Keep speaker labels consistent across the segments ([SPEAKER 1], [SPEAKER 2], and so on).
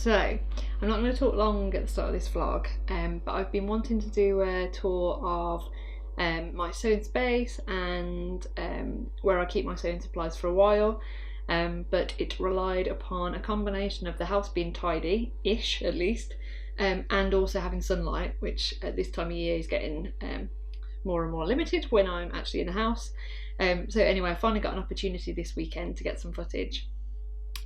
[SPEAKER 1] So, I'm not going to talk long at the start of this vlog, but I've been wanting to do a tour of my sewing space and where I keep my sewing supplies for a while, but it relied upon a combination of the house being tidy-ish at least, and also having sunlight, which at this time of year is getting more and more limited when I'm actually in the house. So anyway, I finally got an opportunity this weekend to get some footage.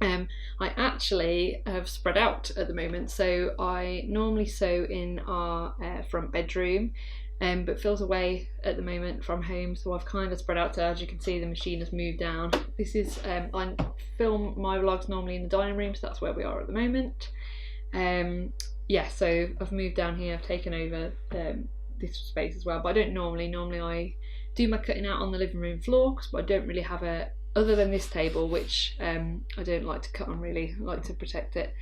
[SPEAKER 1] I actually have spread out at the moment, so I normally sew in our front bedroom, but Phil's away at the moment from home, so I've kind of spread out. So as you can see, the machine has moved down. This is I film my vlogs normally in the dining room, so that's where we are at the moment. Yeah, so I've moved down here, I've taken over this space as well, but I don't normally I do my cutting out on the living room floor, but I don't really have a, other than this table, which I don't like to cut on really, I like to protect it.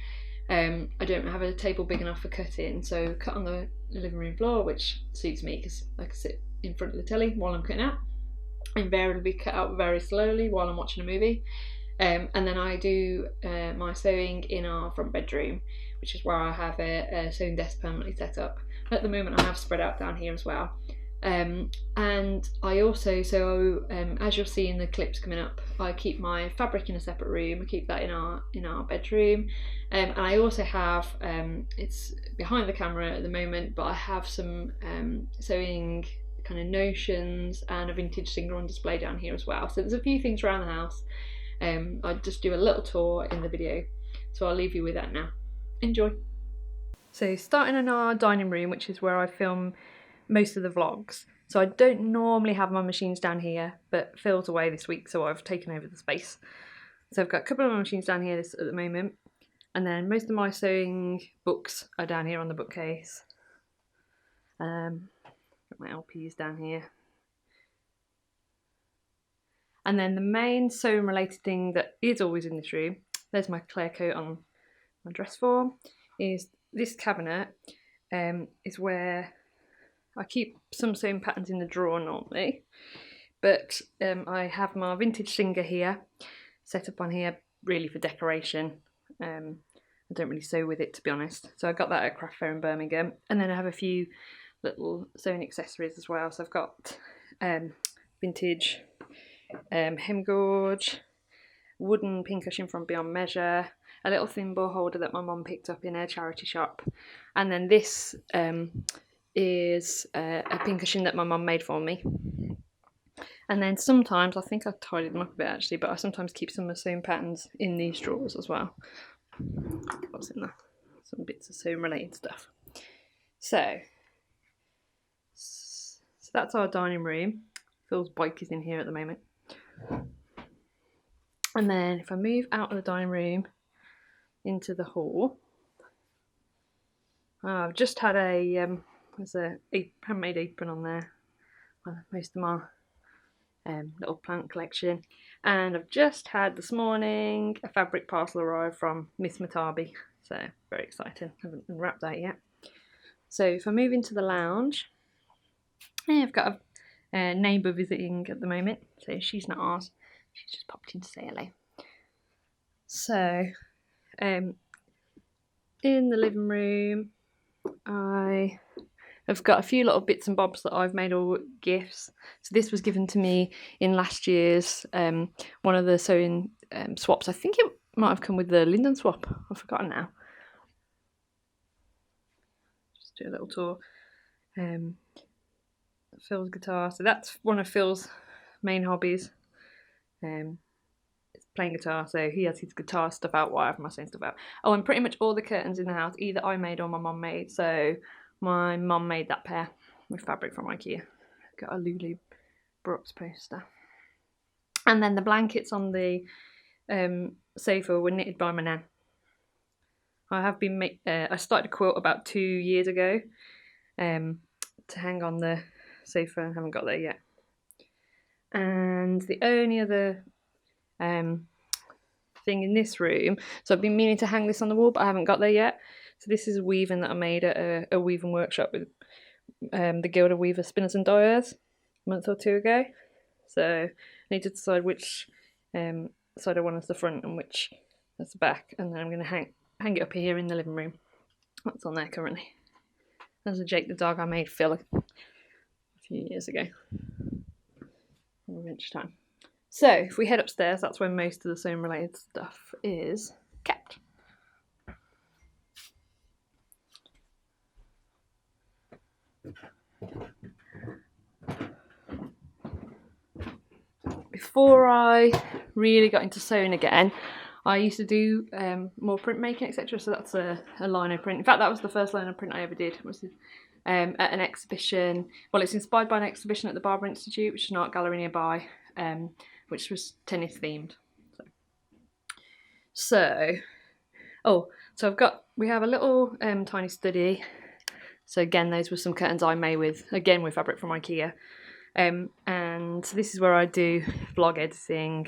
[SPEAKER 1] I don't have a table big enough for cutting, so cut on the living room floor, which suits me because I can sit in front of the telly while I'm cutting out. I invariably cut out very slowly while I'm watching a movie. And then I do my sewing in our front bedroom, which is where I have a sewing desk permanently set up. At the moment I have spread out down here as well. And I also, as you'll see in the clips coming up, I keep my fabric in a separate room. I keep that in our bedroom, and I also have it's behind the camera at the moment, but I have some sewing kind of notions and a vintage singer on display down here as well. So there's a few things around the house. I just do a little tour in the video, so I'll leave you with that now. Enjoy. So starting in our dining room, which is where I film most of the vlogs. So I don't normally have my machines down here, but Phil's away this week, so I've taken over the space. So I've got a couple of my machines down here at the moment, and then most of my sewing books are down here on the bookcase. Got my LPs down here. And then the main sewing related thing that is always in this room, there's my clear coat on my dress form, is this cabinet. Is where I keep some sewing patterns in the drawer normally, but I have my vintage singer here, set up on here really for decoration. I don't really sew with it, to be honest, so I got that at Craft Fair in Birmingham. And then I have a few little sewing accessories as well. So I've got vintage hemgorge, wooden pincushion from Beyond Measure, a little thimble holder that my mum picked up in a charity shop, and then this is a pincushion that my mum made for me. And then sometimes, I think I've tidied them up a bit actually, but I sometimes keep some sewing patterns in these drawers as well. What's in there? Some bits of sewing related stuff. So that's our dining room. Phil's bike is in here at the moment. And then if I move out of the dining room into the hall, I've just had there's a handmade apron on there, most of my little plant collection, and I've just had this morning a fabric parcel arrive from Miss Matabi, so very exciting. I haven't unwrapped that yet. So if I move into the lounge, I've got a neighbour visiting at the moment, so she's not ours, she's just popped in to say hello. So in the living room I've got a few little bits and bobs that I've made, all gifts. So this was given to me in last year's one of the sewing swaps. I think it might have come with the Linden swap. I've forgotten now. Just do a little tour. Phil's guitar. So that's one of Phil's main hobbies. It's playing guitar. So he has his guitar stuff out while I have my sewing stuff out. Oh, and pretty much all the curtains in the house either I made or my mum made. So my mum made that pair with fabric from IKEA. Got a Lulu Brooks poster. And then the blankets on the sofa were knitted by my nan. I have been I started a quilt about 2 years ago to hang on the sofa and haven't got there yet. And the only other thing in this room, so I've been meaning to hang this on the wall, but I haven't got there yet. So this is a weaving that I made at a weaving workshop with the Gilda Weaver Spinners and Dyers a month or two ago. So I need to decide which side I want as the front and which as the back, and then I'm going to hang it up here in the living room. That's on there currently. There's a Jake the dog I made Phil a few years ago. Lunchtime. So if we head upstairs, that's where most of the sewing related stuff is kept. Before I really got into sewing again, I used to do more printmaking, etc. So that's a lino print. In fact, that was the first lino print I ever did. It was at an exhibition. Well, it's inspired by an exhibition at the Barber Institute, which is an art gallery nearby, which was tennis themed. So we have a little tiny study. So again, those were some curtains I made with fabric from IKEA. And this is where I do vlog editing.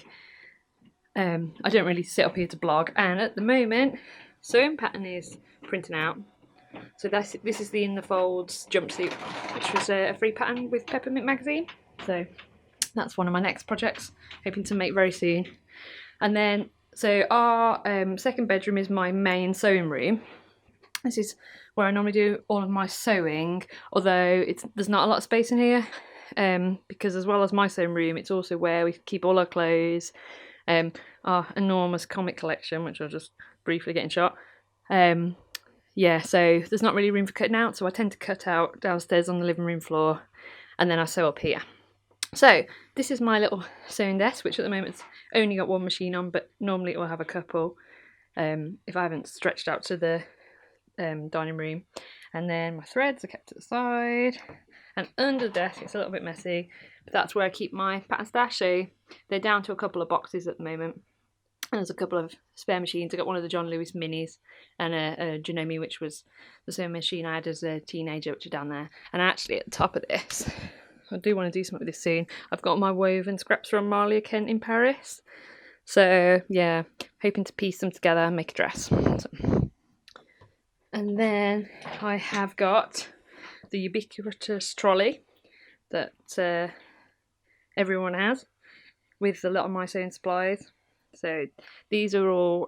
[SPEAKER 1] I don't really sit up here to blog, and at the moment sewing pattern is printing out. So this is the In the Folds jumpsuit, which was a free pattern with Peppermint magazine. So that's one of my next projects, hoping to make very soon. And then so our second bedroom is my main sewing room. This is where I normally do all of my sewing, although there's not a lot of space in here, because as well as my sewing room, it's also where we keep all our clothes, our enormous comic collection, which I'll just briefly get in shot. Yeah, so there's not really room for cutting out, so I tend to cut out downstairs on the living room floor, and then I sew up here. So this is my little sewing desk, which at the moment it's only got one machine on, but normally it will have a couple if I haven't stretched out to the dining room. And then my threads are kept to the side, and under the desk it's a little bit messy, but that's where I keep my pattern stash. So they're down to a couple of boxes at the moment, and there's a couple of spare machines. I got one of the John Lewis minis and a Janome, which was the same machine I had as a teenager, which are down there. And actually at the top of this, I do want to do something with this soon, I've got my woven scraps from Marlia Kent in Paris. So yeah, hoping to piece them together and make a dress. So. And then I have got the ubiquitous trolley that everyone has with a lot of my sewing supplies. So these are all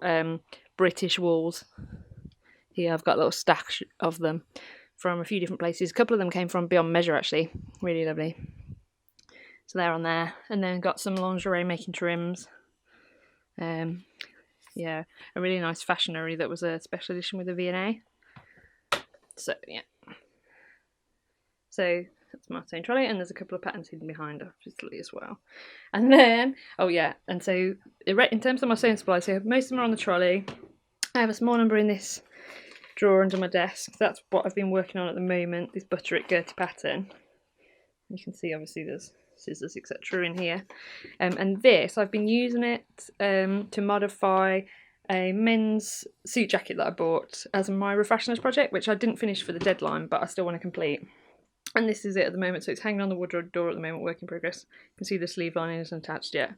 [SPEAKER 1] British wools. Here I've got a little stack of them from a few different places. A couple of them came from Beyond Measure, actually. Really lovely. So they're on there. And then got some lingerie making trims. Yeah, a really nice fashionary that was a special edition with a V&A. So yeah. So that's my sewing trolley, and there's a couple of patterns hidden behind, obviously, as well. And then, oh yeah, and so in terms of my sewing supplies, so most of them are on the trolley. I have a small number in this drawer under my desk. That's what I've been working on at the moment, this Butterick Gertie pattern. You can see, obviously, there's scissors, etc. in here. And this, I've been using it to modify a men's suit jacket that I bought as my refashioners project, which I didn't finish for the deadline, but I still want to complete. And this is it at the moment, so it's hanging on the wardrobe door at the moment, work in progress. You can see the sleeve lining isn't attached yet.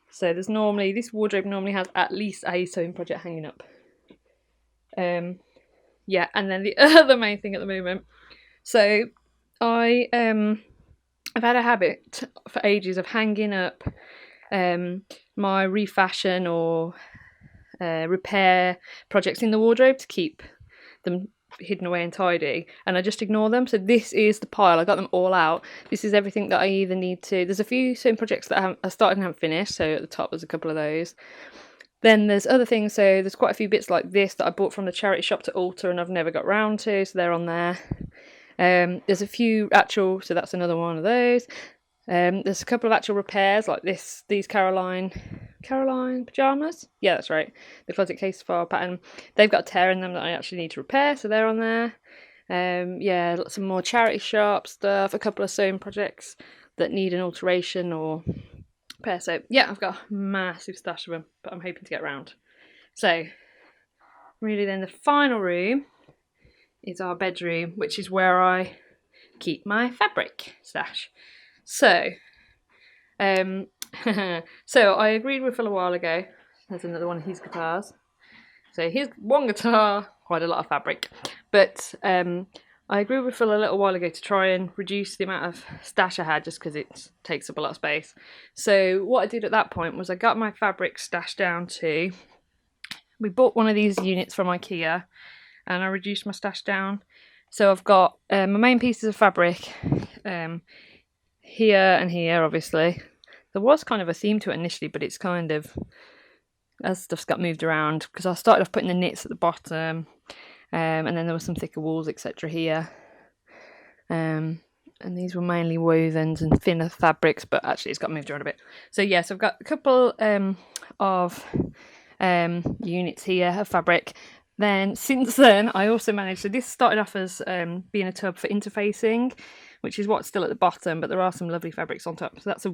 [SPEAKER 1] So there's this wardrobe normally has at least a sewing project hanging up. Yeah, and then the other main thing at the moment. So I've had a habit for ages of hanging up my refashion or repair projects in the wardrobe to keep them hidden away and tidy, and I just ignore them. So this is the pile. I got them all out. This is everything that I either need to. There's a few sewing projects that I started and haven't finished, so at the top there's a couple of those. Then there's other things, so there's quite a few bits like this that I bought from the charity shop to alter and I've never got round to, so they're on there. There's a few actual, so that's another one of those. There's a couple of actual repairs like these Caroline pyjamas. Yeah, that's right. The closet case file pattern. They've got a tear in them that I actually need to repair, so they're on there. Yeah, lots of more charity shop stuff. A couple of sewing projects that need an alteration or repair. So yeah, I've got a massive stash of them, but I'm hoping to get round. So really, then the final room is our bedroom, which is where I keep my fabric stash. So, so I agreed with Phil a while ago. There's another one of his guitars. So here's one guitar, quite a lot of fabric. But I agreed with Phil a little while ago to try and reduce the amount of stash I had, just because it takes up a lot of space. So what I did at that point was I got my fabric stash down to we bought one of these units from IKEA, and I reduced my stash down. So I've got my main pieces of fabric here and here, obviously. There was kind of a theme to it initially, but it's kind of, as stuff's got moved around, because I started off putting the knits at the bottom, and then there was some thicker wools, etc. here. And these were mainly wovens and thinner fabrics, but actually it's got moved around a bit. So yes, I've got a couple of units here of fabric. Then since then I also managed, so this started off as being a tub for interfacing, which is what's still at the bottom, but there are some lovely fabrics on top. So that's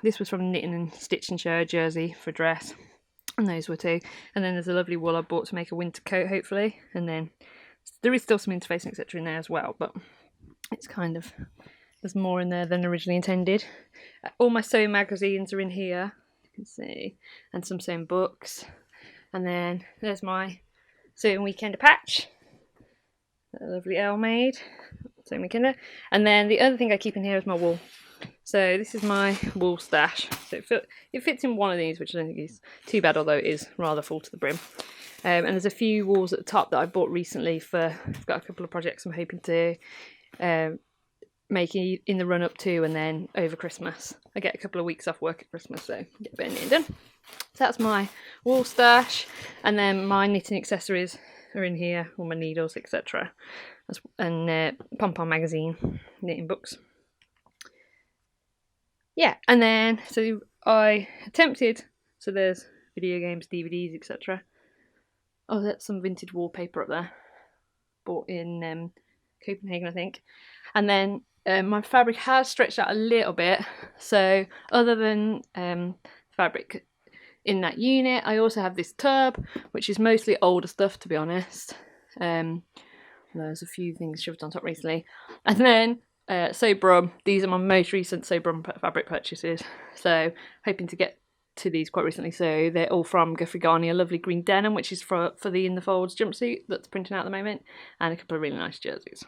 [SPEAKER 1] this was from Knitting and Stitch and Share jersey for dress, and those were two. And then there's a lovely wool I bought to make a winter coat, hopefully. And then there is still some interfacing, etc. in there as well, but it's kind of, there's more in there than originally intended. All my sewing magazines are in here, you can see, and some sewing books. And then there's my sewing weekender patch that a lovely Elle made, sewing weekender. And then the other thing I keep in here is my wool. So this is my wool stash. So it fits in one of these, which I don't think is too bad, although it is rather full to the brim. And there's a few wools at the top that I bought recently for, I've got a couple of projects I'm hoping to make in the run up to, and then over Christmas. I get a couple of weeks off work at Christmas, so get a bit of knitting done. So that's my wool stash, and then my knitting accessories are in here, all my needles, etc. And Pom Pom magazine, knitting books. Yeah, and then so I attempted, so there's video games, DVDs, etc. Oh, that's some vintage wallpaper up there, bought in Copenhagen, I think. And then my fabric has stretched out a little bit, so other than fabric in that unit, I also have this tub, which is mostly older stuff, to be honest. There's a few things shoved on top recently. And then Sobrum, these are my most recent Sobrum fabric purchases, so hoping to get to these quite recently. So they're all from Guffrigani, a lovely green denim, which is for the In the Folds jumpsuit that's printing out at the moment, and a couple of really nice jerseys.